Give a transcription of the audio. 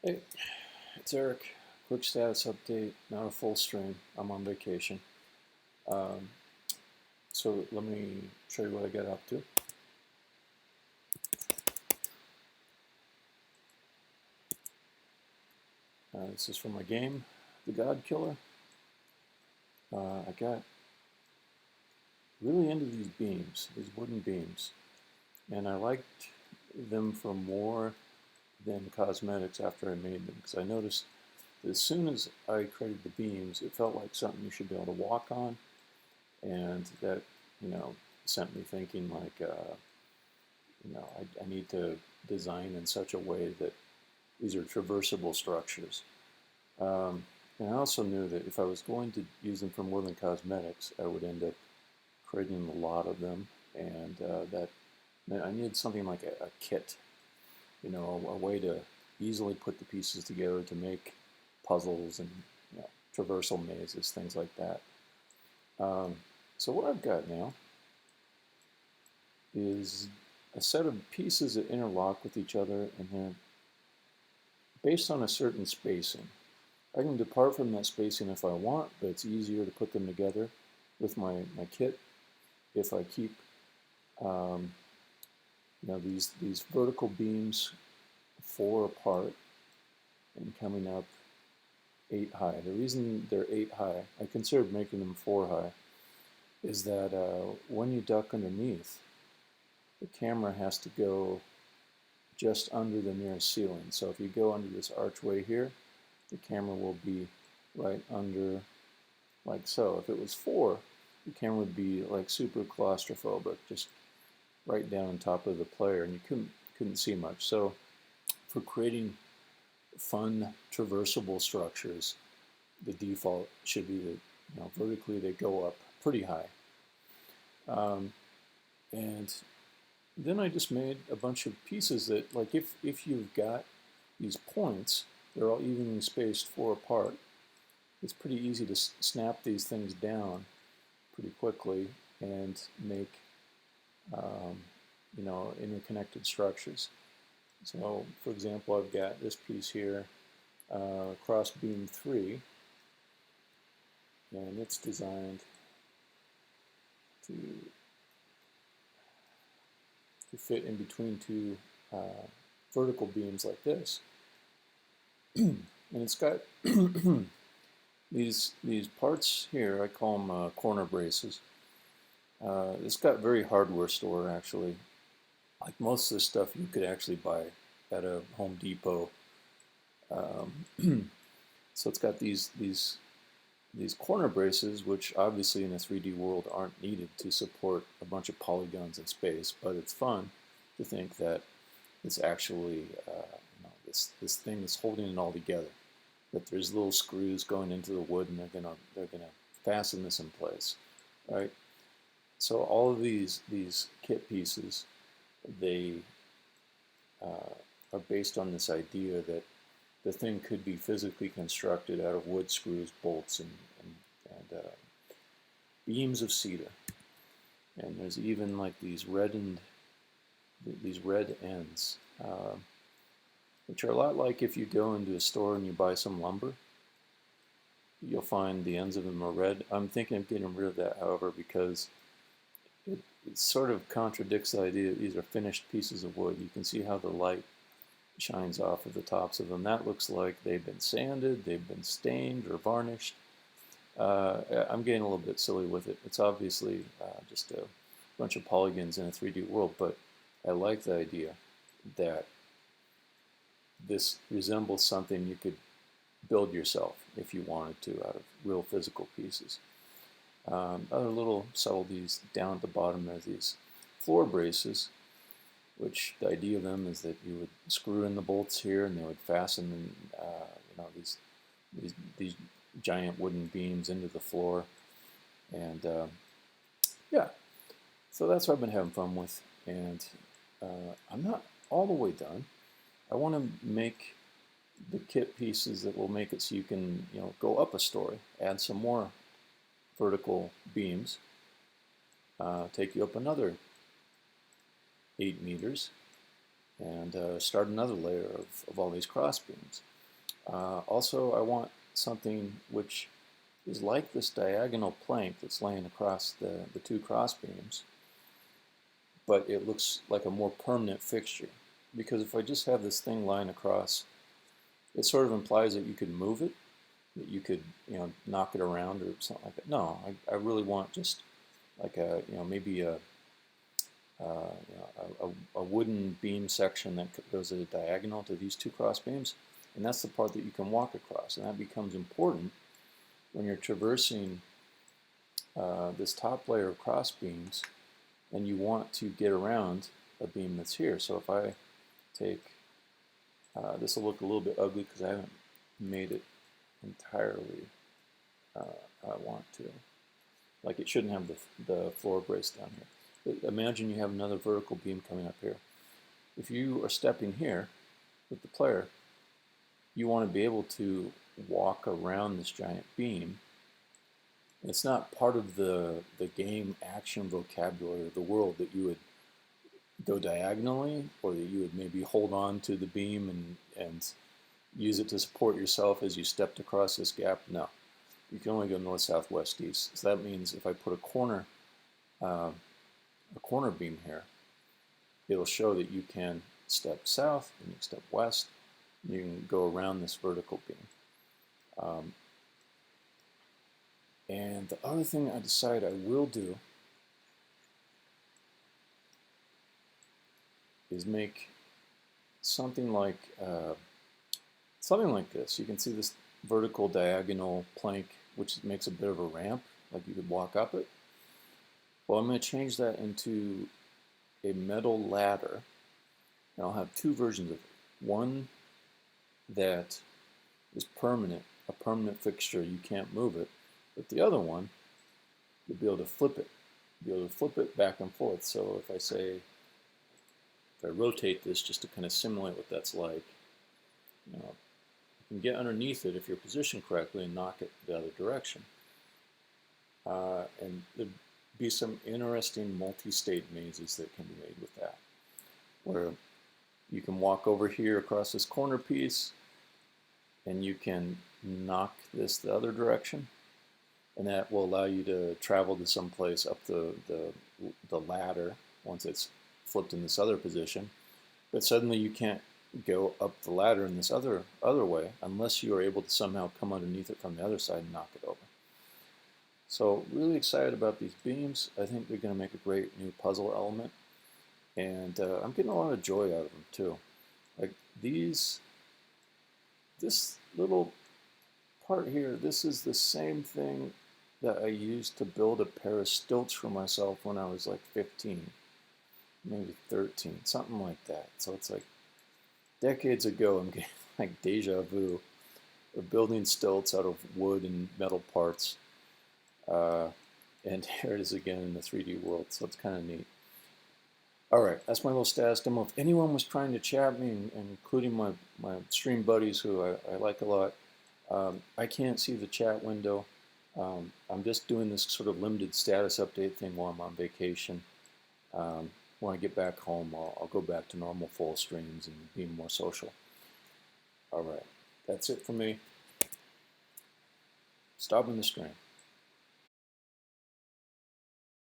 Hey, it's Eric. Quick status update. Not a full stream. I'm on vacation. Um, so let me show you what I got up to. This is from my game, the Godkiller. I got really into these beams, these wooden beams, and I liked them for more than cosmetics after I made them, because I noticed that as soon as I created the beams, it felt like something you should be able to walk on, and that, sent me thinking like, I need to design in such a way that these are traversable structures. Um, and I also knew that if I was going to use them for more than cosmetics, I would end up creating a lot of them, and that meant I needed something like a kit, a way to easily put the pieces together to make puzzles and traversal mazes, things like that. Um, so what I've got now is a set of pieces that interlock with each other, and they're based on a certain spacing. I can depart from that spacing if I want, but it's easier to put them together with my kit if I keep um, these vertical beams 4 apart and coming up 8 high. The reason they're 8 high, I considered making them 4 high, is that when you duck underneath, the camera has to go just under the nearest ceiling. So if you go under this archway here, the camera will be right under, like so. If it was 4, the camera would be like super claustrophobic, just right down on top of the player, and you couldn't see much. So for creating fun traversable structures, the default should be that vertically they go up pretty high. And then I just made a bunch of pieces that, like, if you've got these points, they're all evenly spaced 4 apart. It's pretty easy to snap these things down pretty quickly and make um, interconnected structures. So, for example, I've got this piece here, cross beam 3, and it's designed to fit in between 2 vertical beams like this. And it's got these parts here, I call them corner braces. It's got very hardware store, actually. Like most of this stuff you could actually buy at a Home Depot. So it's got these corner braces, which obviously in a 3D world aren't needed to support a bunch of polygons in space, but it's fun to think that it's actually this thing that's holding it all together. That there's little screws going into the wood, and they're gonna fasten this in place, right? So all of these kit pieces, they are based on this idea that the thing could be physically constructed out of wood, screws, bolts, and beams of cedar. And there's even like these red ends, which are a lot like if you go into a store and you buy some lumber. You'll find the ends of them are red. I'm thinking of getting rid of that, however, because it sort of contradicts the idea that these are finished pieces of wood. You can see how the light shines off of the tops of them. That looks like they've been sanded, they've been stained or varnished. I'm getting a little bit silly with it. It's obviously just a bunch of polygons in a 3D world, but I like the idea that this resembles something you could build yourself if you wanted to out of real physical pieces. Other little subtleties down at the bottom are these floor braces, which the idea of them is that you would screw in the bolts here and they would fasten these giant wooden beams into the floor. And yeah, so that's what I've been having fun with. And I'm not all the way done. I want to make the kit pieces that will make it so you can go up a story, add some more vertical beams, take you up another 8 meters, and start another layer of all these cross beams. Also, I want something which is like this diagonal plank that's laying across the two cross beams, but it looks like a more permanent fixture. Because if I just have this thing lying across, it sort of implies that you could move it, that you could, knock it around or something like that. No, I really want just like maybe a wooden beam section that goes at a diagonal to these two cross beams, and that's the part that you can walk across, and that becomes important when you're traversing this top layer of cross beams and you want to get around a beam that's here. So if I take, this will look a little bit ugly because I haven't made it entirely how I want to. Like it shouldn't have the floor brace down here. But imagine you have another vertical beam coming up here. If you are stepping here with the player, you want to be able to walk around this giant beam. It's not part of the game action vocabulary of the world that you would go diagonally, or that you would maybe hold on to the beam and use it to support yourself as you stepped across this gap. No, you can only go north, south, west, east. So that means if I put a corner beam here, it'll show that you can step south and you can step west, and you can go around this vertical beam. And the other thing I decide I will do is make something like this. You can see this vertical diagonal plank, which makes a bit of a ramp, like you could walk up it. Well, I'm going to change that into a metal ladder, and I'll have two versions of it. One that is permanent, a permanent fixture, you can't move it. But the other one, you'll be able to flip it. You'll be able to flip it back and forth. So if I rotate this just to kind of simulate what that's like, you can get underneath it if you're positioned correctly and knock it the other direction. And there'd be some interesting multi-state mazes that can be made with that, where you can walk over here across this corner piece and you can knock this the other direction, and that will allow you to travel to some place up the ladder once it's flipped in this other position. But suddenly you can't go up the ladder in this other way unless you are able to somehow come underneath it from the other side and knock it over. So really excited about these beams. I think they're going to make a great new puzzle element, and I'm getting a lot of joy out of them too. Like this little part here, this is the same thing that I used to build a pair of stilts for myself when I was like 15, maybe 13, something like that. So it's like decades ago. I'm getting like deja vu of building stilts out of wood and metal parts. And here it is again in the 3D world, so it's kind of neat. Alright, that's my little status demo. If anyone was trying to chat me, including my stream buddies who I like a lot, I can't see the chat window. I'm just doing this sort of limited status update thing while I'm on vacation. When I get back home, I'll go back to normal full streams and be more social. Alright, that's it for me. Stopping the stream.